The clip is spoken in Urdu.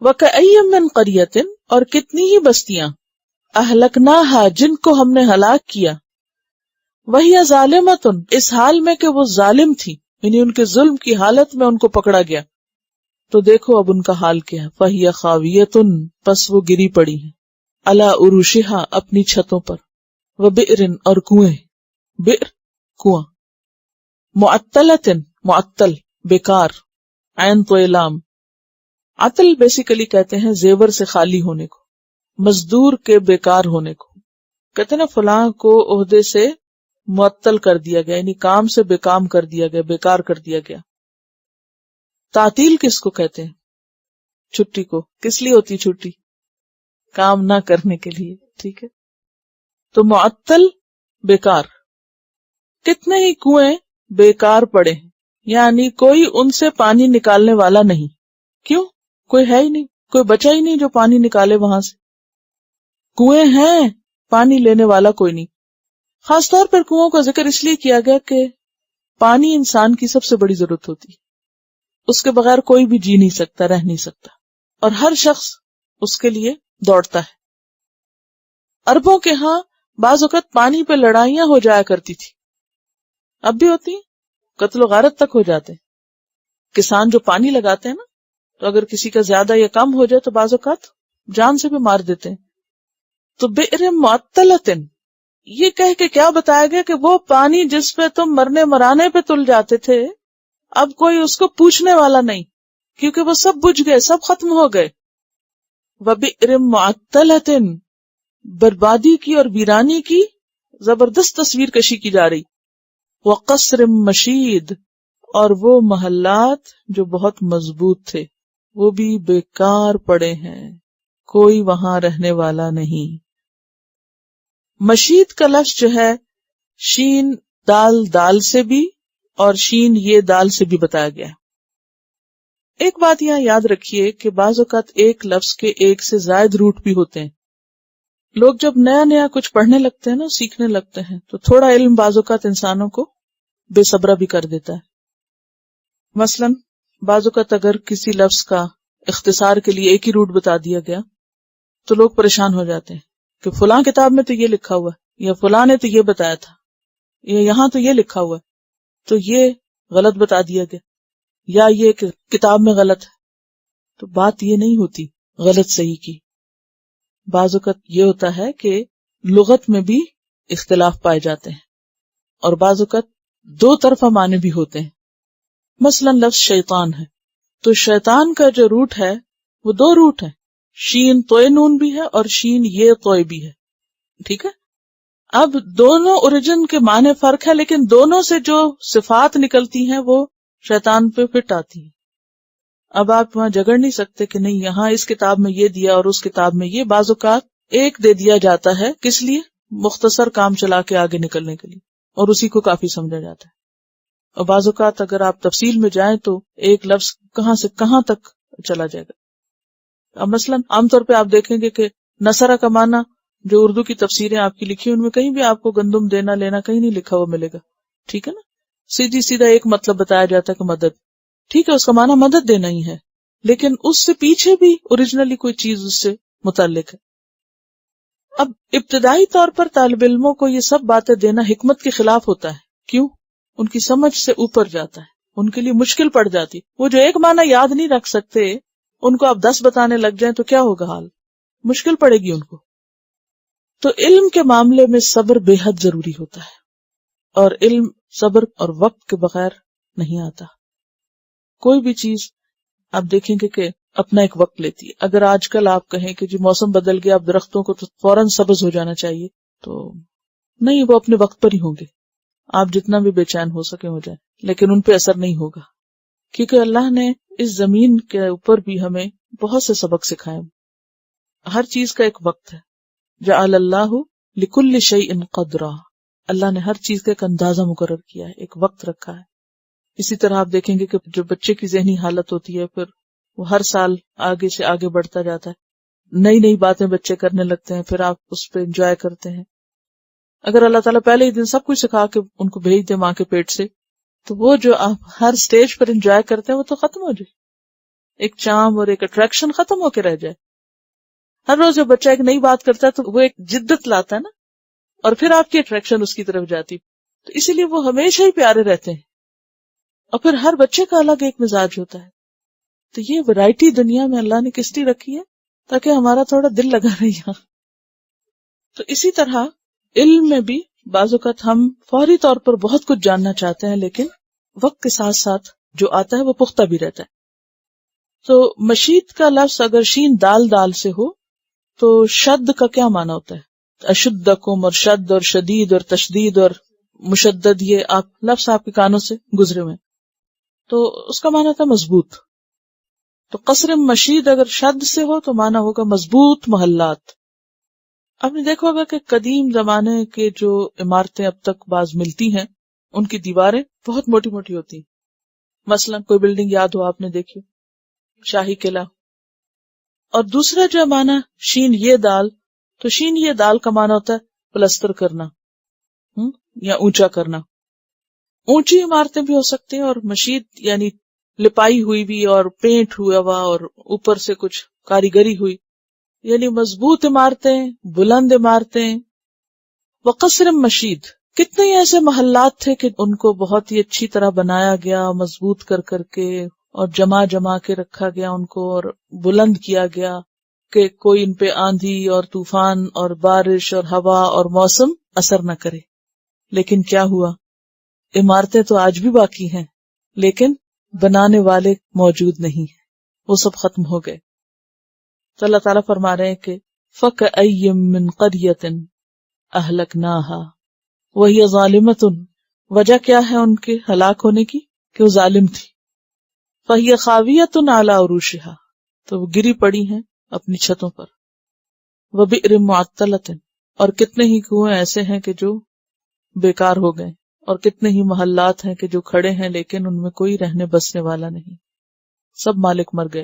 وَكَأَيٍّ مِّن قَرْيَةٍ اور کتنی ہی بستیاں اہلکناہا جن کو ہم نے ہلاک کیا وَهِيَ ظَالِمَةٌ اس حال میں کہ وہ ظالم تھی، یعنی ان کے ظلم کی حالت میں ان کو پکڑا گیا، تو دیکھو اب ان کا حال کیا ہے، فَهِيَ خَاوِيَةٌ پس وہ گری پڑی ہیں، عَلَىٰ عُرُوشِهَا اپنی چھتوں پر، وَبِئْرٍ اور کنویں، بئر کنواں، مُعَطَّلَةٍ معطل بیکار، عین تو لام، عطل بیسیکلی کہتے ہیں زیور سے خالی ہونے کو، مزدور کے بیکار ہونے کو، کہتے ہیں نا فلاں کو عہدے سے معطل کر دیا گیا، یعنی کام سے بیکام کر دیا گیا، بیکار کر دیا گیا۔ تعطیل کس کو کہتے ہیں؟ چھٹی کو۔ کس لیے ہوتی چھٹی؟ کام نہ کرنے کے لیے، ٹھیک ہے۔ تو معطل بیکار، کتنے ہی کنویں بیکار پڑے ہیں، یعنی کوئی ان سے پانی نکالنے والا نہیں۔ کیوں؟ کوئی ہے ہی نہیں، کوئی بچا ہی نہیں جو پانی نکالے وہاں سے۔ کنویں ہیں، پانی لینے والا کوئی نہیں۔ خاص طور پر کنووں کا ذکر اس لیے کیا گیا کہ پانی انسان کی سب سے بڑی ضرورت ہوتی ہے، اس کے بغیر کوئی بھی جی نہیں سکتا، رہ نہیں سکتا، اور ہر شخص اس کے لیے دوڑتا ہے۔ عربوں کے ہاں بعض اوقات پانی پہ لڑائیاں ہو جایا کرتی تھی، اب بھی ہوتی ہیں، قتل و غارت تک ہو جاتے ہیں۔ کسان جو پانی لگاتے ہیں نا، تو اگر کسی کا زیادہ یا کم ہو جائے تو بعض اوقات جان سے بھی مار دیتے ہیں۔ تو بئر معطلۃ، یہ کہہ کے کیا بتایا گیا کہ وہ پانی جس پہ تم مرنے مرانے پہ تل جاتے تھے، اب کوئی اس کو پوچھنے والا نہیں، کیونکہ وہ سب بجھ گئے، سب ختم ہو گئے۔ وبئر معطلۃ، بربادی کی اور ویرانی کی زبردست تصویر کشی کی جا رہی۔ وقصر مشید، اور وہ محلات جو بہت مضبوط تھے وہ بھی بیکار پڑے ہیں، کوئی وہاں رہنے والا نہیں۔ مشید کا لفظ جو ہے شین دال سے بھی اور شین یہ دال سے بھی بتایا گیا ہے۔ ایک بات یہاں یاد رکھیے کہ بعض اوقات ایک لفظ کے ایک سے زائد روٹ بھی ہوتے ہیں۔ لوگ جب نیا نیا کچھ پڑھنے لگتے ہیں نا، سیکھنے لگتے ہیں، تو تھوڑا علم بعض اوقات انسانوں کو بے صبرا بھی کر دیتا ہے۔ مثلا بعض اوقات اگر کسی لفظ کا اختصار کے لیے ایک ہی روٹ بتا دیا گیا تو لوگ پریشان ہو جاتے ہیں کہ فلاں کتاب میں تو یہ لکھا ہوا ہے، یا فلاں نے تو یہ بتایا تھا، یا یہاں تو یہ لکھا ہوا ہے تو یہ غلط بتا دیا گیا، یا یہ کتاب میں غلط ہے۔ تو بات یہ نہیں ہوتی غلط صحیح کی، بعض اوقات یہ ہوتا ہے کہ لغت میں بھی اختلاف پائے جاتے ہیں، اور بعض اوقات دو طرفہ معنی بھی ہوتے ہیں۔ مثلا لفظ شیطان ہے، تو شیطان کا جو روٹ ہے وہ دو روٹ ہے، شین توئے نون بھی ہے اور شین یہ توئے بھی ہے، ٹھیک ہے۔ اب دونوں اوریجن کے معنی فرق ہے، لیکن دونوں سے جو صفات نکلتی ہیں وہ شیطان پہ فٹ آتی ہیں۔ اب آپ وہاں جگڑ نہیں سکتے کہ نہیں یہاں اس کتاب میں یہ دیا اور اس کتاب میں یہ، بعض اوقات ایک دے دیا جاتا ہے، کس لیے؟ مختصر کام چلا کے آگے نکلنے کے لیے، اور اسی کو کافی سمجھا جاتا ہے۔ اور بعض اوقات اگر آپ تفصیل میں جائیں تو ایک لفظ کہاں سے کہاں تک چلا جائے گا۔ اب مثلا عام طور پہ آپ دیکھیں گے کہ نصرہ کا معنی جو اردو کی تفسیریں آپ کی لکھی ان میں کہیں بھی آپ کو گندم دینا لینا کہیں نہیں لکھا ہوا ملے گا، ٹھیک ہے نا۔ سیدھا ایک مطلب بتایا جاتا ہے کہ مدد، ٹھیک ہے، اس کا معنی مدد دینا ہی ہے، لیکن اس سے پیچھے بھی اوریجنلی کوئی چیز اس سے متعلق ہے۔ اب ابتدائی طور پر طالب علموں کو یہ سب باتیں دینا حکمت کے خلاف ہوتا ہے، کیوں؟ ان کی سمجھ سے اوپر جاتا ہے، ان کے لیے مشکل پڑ جاتی۔ وہ جو ایک معنی یاد نہیں رکھ سکتے، ان کو آپ 10 بتانے لگ جائیں تو کیا ہوگا حال؟ مشکل پڑے گی ان کو۔ تو علم کے معاملے میں صبر بے حد ضروری ہوتا ہے، اور علم صبر اور وقت کے بغیر نہیں آتا۔ کوئی بھی چیز آپ دیکھیں گے کہ اپنا ایک وقت لیتی ہے۔ اگر آج کل آپ کہیں کہ جی موسم بدل گیا، اب درختوں کو تو فوراً سبز ہو جانا چاہیے، تو نہیں، وہ اپنے وقت پر ہی ہوں گے، آپ جتنا بھی بے چین ہو سکے ہو جائے، لیکن ان پہ اثر نہیں ہوگا، کیونکہ اللہ نے اس زمین کے اوپر بھی ہمیں بہت سے سبق سکھائے۔ ہر چیز کا ایک وقت ہے، جعل اللہ لکل شیء قدرا، اللہ نے ہر چیز کا ایک اندازہ مقرر کیا ہے، ایک وقت رکھا ہے۔ اسی طرح آپ دیکھیں گے کہ جو بچے کی ذہنی حالت ہوتی ہے، پھر وہ ہر سال آگے سے آگے بڑھتا جاتا ہے، نئی نئی باتیں بچے کرنے لگتے ہیں، پھر آپ اس پہ انجوائے کرتے ہیں۔ اگر اللہ تعالیٰ پہلے ہی دن سب کچھ سکھا کے ان کو بھیج دے ماں کے پیٹ سے، تو وہ جو آپ ہر سٹیج پر انجوائے کرتے ہیں وہ تو ختم ہو جائے۔ ایک چارم اور ایک اٹریکشن ختم ہو کے رہ جائے. ہر روز جب بچہ ایک نئی بات کرتا ہے تو وہ ایک جدت لاتا ہے نا، اور پھر آپ کی اٹریکشن اس کی طرف جاتی، تو اسی لیے وہ ہمیشہ ہی پیارے رہتے ہیں. اور پھر ہر بچے کا الگ ایک مزاج ہوتا ہے. تو یہ ورائٹی دنیا میں اللہ نے کس لیے رکھی ہے؟ تاکہ ہمارا تھوڑا دل لگا رہے یہاں. تو اسی طرح علم میں بھی بعض اوقات ہم فوری طور پر بہت کچھ جاننا چاہتے ہیں، لیکن وقت کے ساتھ ساتھ جو آتا ہے وہ پختہ بھی رہتا ہے. تو مشید کا لفظ اگر شین دال دال سے ہو تو شد کا کیا معنی ہوتا ہے؟ اشدکم اور شد اور شدید اور تشدید اور مشدد، یہ لفظ آپ کے کانوں سے گزرے ہوئے، تو اس کا معنی تھا مضبوط. تو قصر مشید اگر شد سے ہو تو معنی ہوگا مضبوط محلات. آپ نے دیکھا ہوگا کہ قدیم زمانے کے جو عمارتیں اب تک بعض ملتی ہیں ان کی دیواریں بہت موٹی موٹی ہوتی ہیں. مثلا کوئی بلڈنگ یاد ہو آپ نے دیکھی، شاہی قلعہ. اور دوسرا جو معنی شین یہ دال، تو شین یہ دال کا معنی ہوتا ہے پلستر کرنا یا اونچا کرنا. اونچی عمارتیں بھی ہو سکتے ہیں، اور مشید یعنی لپائی ہوئی بھی اور پینٹ ہوا ہوا اور اوپر سے کچھ کاریگری ہوئی، یعنی مضبوط عمارتیں، بلند عمارتیں. وقصر مشید، کتنے ہی ایسے محلات تھے کہ ان کو بہت ہی اچھی طرح بنایا گیا، مضبوط کر کر کے اور جما کے رکھا گیا ان کو، اور بلند کیا گیا کہ کوئی ان پہ آندھی اور طوفان اور بارش اور ہوا اور موسم اثر نہ کرے. لیکن کیا ہوا؟ عمارتیں تو آج بھی باقی ہیں، لیکن بنانے والے موجود نہیں ہیں، وہ سب ختم ہو گئے. تو اللہ تعالیٰ فرما رہے ہیں کہ فَكَأَيٍّ مِّن قَرْيَةٍ أَهْلَكْنَاهَا وَهِيَ ظَالِمَةٌ، وجہ کیا ہے ان کے ہلاک ہونے کی؟ کہ وہ ظالم تھی. فَهِيَ خَاوِيَةٌ عَلَىٰ عُرُوشِهَا، تو وہ گری پڑی ہیں اپنی چھتوں پر. وَبِئْرٍ مُعَطَّلَةٍ، اور کتنے ہی کنویں ایسے ہیں کہ جو بیکار ہو گئے، اور کتنے ہی محلات ہیں کہ جو کھڑے ہیں لیکن ان میں کوئی رہنے بسنے والا نہیں، سب مالک مر گئے.